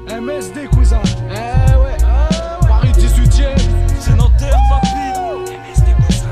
MSD cousin. Eh ouais, Paris 18ème. C'est Nanterre, papi. MSD cousin.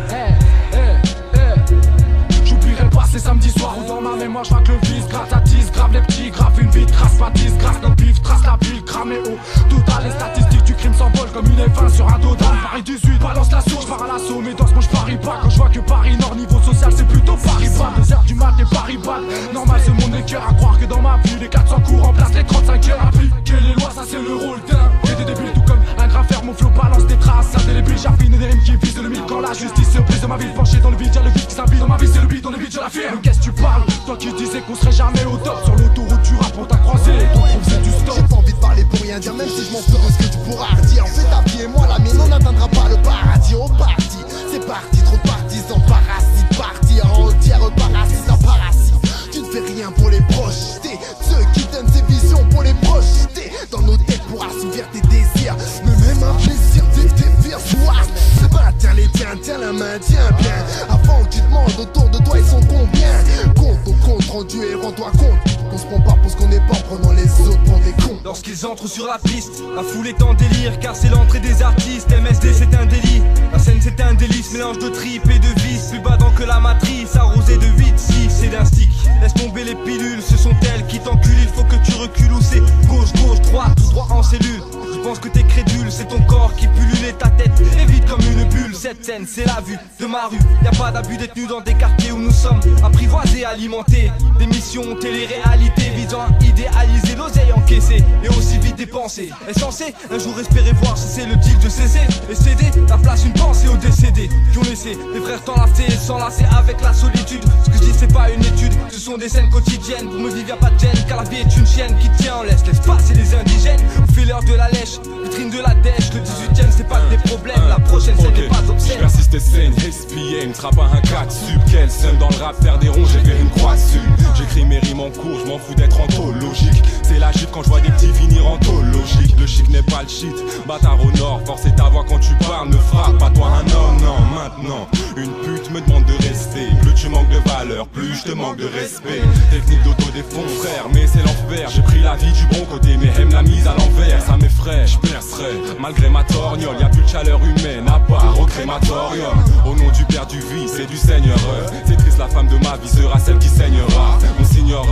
J'oublierai pas ces samedis soirs où dans ma mémoire je que le vice. Gratte à 10, grave les petits, grave une vie, trace pas disgrâce. Notre bif trace la ville, cramé haut. Total, les statistiques du crime s'envolent comme une F1 sur un dos d'âne. Paris 18, balance la source, je pars à l'assaut. Mais dans ce moi je parie pas. Quand je vois que Paris Nord, niveau social, c'est plutôt Paris bas. 2h du mat et Paris bas. Normal, ce monde est cœur à croire que dans ma vie, les 400 coups remplacent les 35 heures. Appliquer les lois, ça c'est le rôle d'un. Et des débiles tout comme un graffeur, mon flow balance des traces. Indélébile, j'affine des rimes qui visent le mythe. Quand la justice se brise de ma ville, penché dans le vide, y'a le vide qui s'invite. Dans ma vie, c'est le beat, dans le vide, je l'affirme. Qu'est-ce que tu parles? Toi qui disais qu'on serait jamais au top. Sur l'autoroute du rap, on t'a croisé. Ton groupe, c'est du stop. J'ai pas envie de parler pour rien dire, même si je m'en fous de ce que tu pourras redire. Fais ta vie et moi, la mienne, on n'atteindra pas le paradis. Au parti, c'est parti, trop de partisans, parasites, partis entière, parasites en parasites. Tu ne fais rien pour les projeter, ceux qui donnent ces visions pour les projeter dans nos têtes pour assouvir tes désirs. Mais même un plaisir, tes pires soirs. C'est pas tiens les tiens, tiens la main, tiens bien. Avant que tu te demandes autour de toi, ils sont combien? Compte au compte rendu et rends-toi compte qu'on se prend pas pour ce qu'on est pas, prenant les autres pour des cons. Lorsqu'ils entrent sur la piste, la foule est en délire, car c'est l'entrée des artistes. MSD c'est un délit, la scène c'est un délice, mélange de tripes et de vis. Plus badant que la matrice, arrosé de 8-6 c'est d'un stick. Laisse tomber les pilules, ce sont elles qui t'enculent. Il faut que tu recules ou c'est gauche, gauche, droite, tout droit en cellule. Je pense que t'es crédule, c'est ton corps qui pullule et ta tête est vide comme une bulle. Cette scène c'est la vue de ma rue, y'a pas d'abus détenus dans des quartiers où nous sommes apprivoisés, alimentés. Des missions télé-réalité visant à idéaliser l'oseille encaissé et aussi vite dépensé. Est censé un jour espérer voir si c'est le deal de cesser et céder la place, une pensée aux décédés qui ont laissé des frères t'enlacer et s'enlacer avec la solitude. Ce que je dis c'est pas une étude, ce sont des scènes quotidiennes. Pour me vivre y'a pas de gêne, car la vie est une chienne qui tient en laisse passer les indigènes. On fait l'heure de la lèche, vitrine de la dèche. Le 18ème c'est pas que des problèmes, la prochaine scène n'est pas obscène. J'persiste et scène, SPM, trappe un 4 sub. Quel seul dans le rap, faire des ronds, j'ai fait une croix dessus. J'écris mes rimes en cours, j'm'en fous d'être anthologique. C'est la chute quand je vois des petits finir anthologique. Le chic n'est pas le shit, bâtard au nord. Forcer ta voix quand tu parles, ne frappe pas toi un homme. Non, maintenant, une pute me demande de rester. Plus tu manques de valeur, plus je te manque de respect. Technique d'autodéfense, frère, mais c'est l'enfer. J'ai pris la vie du bon côté, mais aime la mise à l'envers. Ça m'effraie, j'percerai, malgré ma torgnole. Y'a plus de chaleur humaine à part au crématorium. Au nom du Père du vice et du Seigneur, c'est triste, la femme de ma vie sera celle qui saignera. On s'ignore,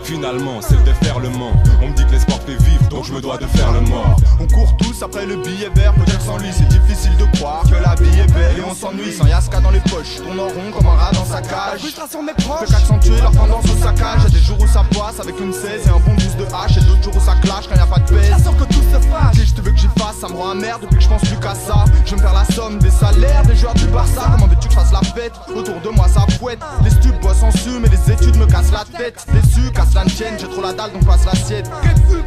finalement, celle de faire le ment. On me dit que l'espoir fait vivre, donc je me dois de faire le mort. On court tous après le billet vert, peut-être sans lui c'est difficile de croire que la vie est belle et on s'ennuie sans Yaska dans les poches. Tourne en rond comme un rat dans sa cage. Frustration de mes proches, qu'accentuer leur tendance au saccage. Y'a des jours où ça passe avec une 16 et un bon 12 de hache, et d'autres jours où ça clash quand y'a pas de paix. J'assure que tout se fâche. Si je te veux que j'y fasse, ça me rend amer depuis que je pense plus qu'à ça. Je vais me faire la somme des salaires des joueurs du Barça. Comment veux-tu que je fasse la fête? Autour de moi ça fouette. Les stupes bossent en su mais les études me cassent la tête. Déçu, casse la tienne, j'ai trop la dalle donc passe l'assiette.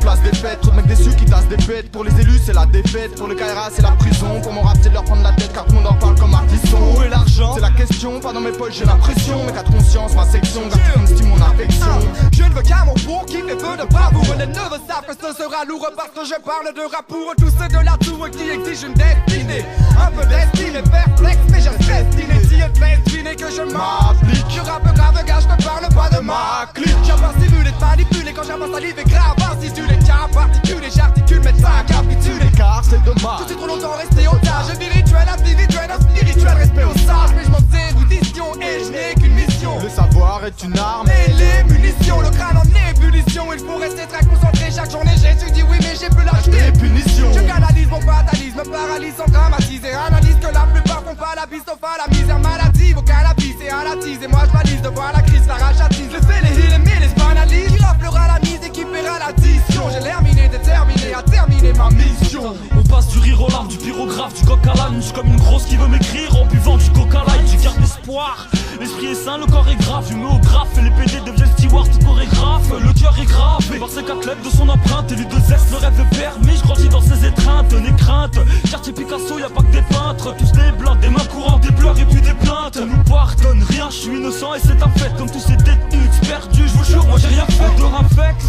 Place des fêtes, trop de mecs déçus qui tassent des pètes. Pour les élus c'est la défaite, pour le KRA c'est la prison. Pour mon rap c'est de leur prendre la tête car tout le monde en parle comme artiston. Où est l'argent? C'est la question, pas dans mes poches j'ai l'impression. Mais qu'à conscience, ma section, garde mon style, mon affection. Je ne veux qu'un mot pour qui fait feu de bravoure. Les neveux savent que ce sera lourd parce que je parle de rap pour tous ceux de la tour qui exigent une destinée. Un peu destinée, perplexe mais je reste destiné. Si est destiné que je m'applique. Je rappe grave gars, je te parle pas de ma clique. J'ai pas simulé de manipuler quand j'avance salive et grave. Si tu les cas particuliers, j'articule mais pas capituler. Car c'est dommage, je suis trop longtemps resté otage. Spirituel, individuel, spirituel, respect au sage. Mais je m'en sais d'érudition et je n'ai qu'une mission. Le savoir est une arme et les munitions, le crâne en ébullition. Il faut rester très concentré chaque journée. Jésus dit oui mais j'ai plus lâché les punitions. Je canalise mon fatalisme, paralyse sans dramatiser. Analyse que la plupart font pas la piste, sauf à la misère maladive. Au cannabis et à la tise. Et moi je valise de voir la crise, la rachatise. Le fait, les heal, les les banalises. Qui rappellera la mise et qui paiera l'addition. J'ai terminé, déterminé à terminer ma mission. On passe du rire aux larmes, du pyrographe, du coq à l'âne. Je suis comme une grosse qui veut m'écrire en buvant du coca light. Tu gardes l'espoir, l'esprit est sain, le corps est grave. Je me au graphe et les PD deviennent steward ou chorégraphe. Le cœur est grave, par ses 4 lettres de son empreinte. Et lui de zeste, le rêve est permis, je grandis dans ses étreintes. N'aie crainte, quartier Picasso, y'a pas que des peintres. Tous des blancs, des mains courantes, des pleurs et puis des plaintes. On nous pardonne rien, je suis innocent et c'est un fait. Comme tous ces détenus perdus, je vous jure, moi j'ai rien fait de raffect.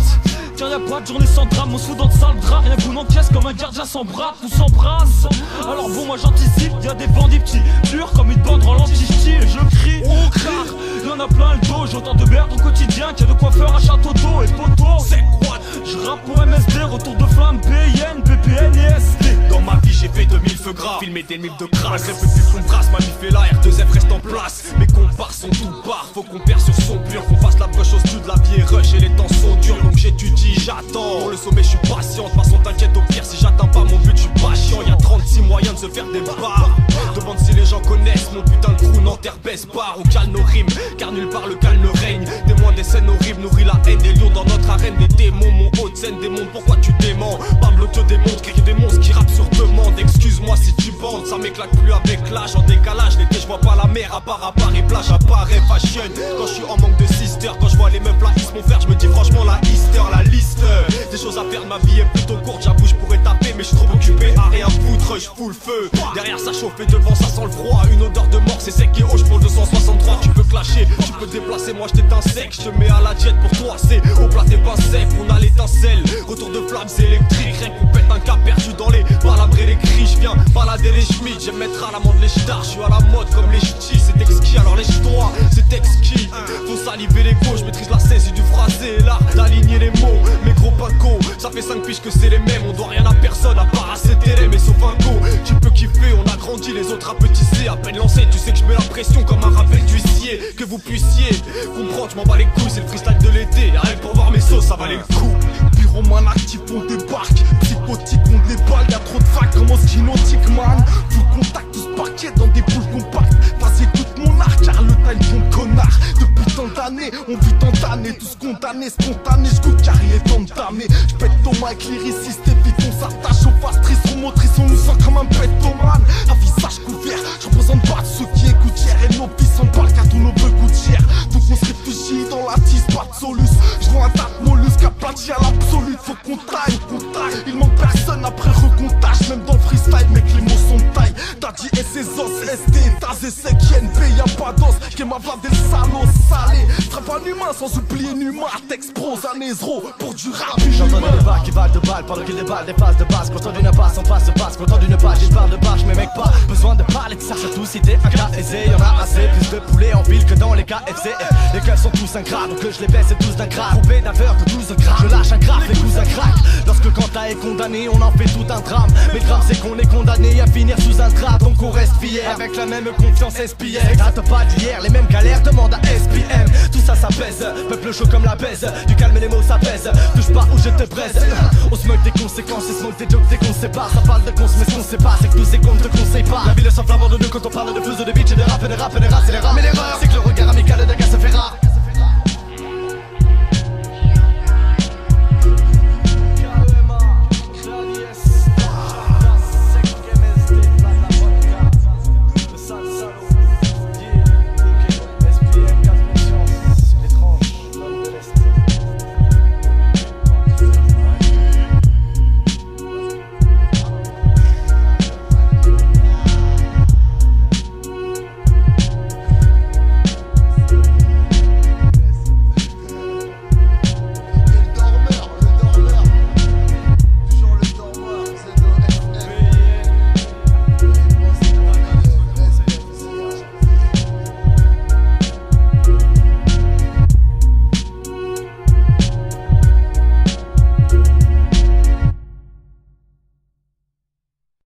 Car y'a pas de journée sans drame, on se fout dans le sale drap. Rien qu'on encaisse comme un gardien sans bras, tout s'embrasse. Alors bon moi j'anticipe, y'a des bandits petits durs comme une bande en lentille. Et je crie, oh crire, Il en a plein le dos, j'entends de merde au quotidien, qu'il y a de quoi faire à château d'eau et poteau. C'est quoi? Je rappe pour MSD, retour de flamme, PIN, PPN et SD. Dans ma vie j'ai fait 2000 feux gras, filmé des mille de crasse. Rêve plus qu'on brasse, mamie fait la R2F reste en place. Mes compars sont tout barres, faut qu'on perd sur son pur. Qu'on fasse la brush au stud, la vie est rush et les temps sont durs. Donc j'étudie, j'attends, pour le sommet je suis patient. De toute façon t'inquiète au pire si j'atteins pas mon but je suis pas chiant. Y'a 36 moyens de se faire des barres. Demande si les gens connaissent mon putain de crew, Nanterre baisse barre. On cale nos rimes, car nulle part le calme règne. Témoin des scènes horribles, nourrit la haine des lions dans notre arène. Des démons, mon haut de scène démontre pourquoi tu déments. Pablo te démontre qu'il y a des monstres qui rappent sur demande. Excuse-moi si tu bandes, ça m'éclate plus avec l'âge. En décalage, l'été je vois pas la mer à part à Paris plage, à Paris fashion. Quand je suis en manque de sister, quand je vois les meufs là ils se font faire, je me dis franchement la hister, la liste. Des choses à faire, ma vie est plutôt courte, j'avoue je pourrais taper mais je suis trop occupé à rien foutre. Je fous le feu, derrière ça chauffe et devant ça sent le froid. Une odeur de mort c'est sec et haut, je prends 263. Tu peux clasher, tu peux déplacer, moi je t'éteins sec. Je te mets à la jet pour toi, c'est au plat t'es pas sec. On a l'étincelle, retour de flamme c'est électrique. Rien qu'on pète un cas perdu dans les palabres et les cris. Je viens balader les schmitts, j'aime mettre à l'amende les stars. Je suis à la mode comme les ch'tis, c'est exquis alors lèche-toi, c'est exquis. Faut saliver les gauches, je maîtrise la saisie du phrasé. L'art d'aligner les mots, mes gros pincos. Ça fait 5 piges que c'est les mêmes, on doit rien à personne à part à ses télé. Mais sauf un go, tu peux kiffer, on a grandi, les autres rapetissés. À peine lancé, tu sais que je mets la pression comme un rappel d'huissier. Que vous puissiez comprendre, je m'en bats les couilles, c'est le freestyle de l'été. Rien que pour voir mes sauces, ça valait le coup. Pyromane actif, on débarque. Psychotique, on déballe, y'a trop de facs comme au ski nautique, man. Full contact, tous parquets dans des poules compactes. Vas-y, écoute mon art, car le taille ton connard. Depuis tant d'années, on vit tant d'années, tous condamnés, spontanés. J'coute car il est temps d'entamer. J'pète ton mic, lyriciste, et vite on s'attache aux fastrices, aux motrices, on nous sent comme un pétomane. À visage couvert, j'représente pas de ceux qui écoutent hier. Et nos vies sont pas qu'à tous nos bœufs coûtent cher. Donc on se réfugie dans la tisse, pas de solus. J'vois un tas de mollusques aplatis à l'absolu. Faut qu'on taille, il manque personne après recontage. Même dans le freestyle, mec, les mots sont de taille. Daddy et ses os, SD, Taz et sec, INP, y'a pas d'os. Qui m'a vladé le salaud salé. Frappe un humain sans oublier Numa. Texte prose, un Ezro pour du rap. J'entends des vagues qui valent de balles pendant qu'ils débattent des phases de base. Content d'une passe, on passe, content d'une page. Je parle de bâche, mais mec, pas besoin de parler de ça. Surtout si t'es un cas aisé, y'en a assez. Plus de poulets en ville que dans les KFC. Les keufs sont tous ingrats, donc je les baisse, c'est tous d'un grave. Groupé d'aveurs de 12 grammes. Je lâche un grave, les cousins craquent. Lorsque Quentin est condamné, on en fait tout un drame. Mais le drame, c'est qu'on est condamné à finir sous un drap. Donc on reste fier, avec la même confiance SPM. Date pas d'hier, les mêmes galères, demande à SPM. Tout ça, ça pèse, peuple chaud comme la baise. Du calme et les mots, ça pèse. Touche pas ou je te braise. On se moque des conséquences, et se moque des jokes dès qu'on sépare. Ça parle de cons, mais ce qu'on sait pas, c'est que tous ces cons ne te conseillent pas. La ville est sans flamant de deux quand on parle de flouze, de bitch et de rap, et de rap, et de race, et les rats. Mais l'erreur, c'est que le regard amical d'un gars se fait rare.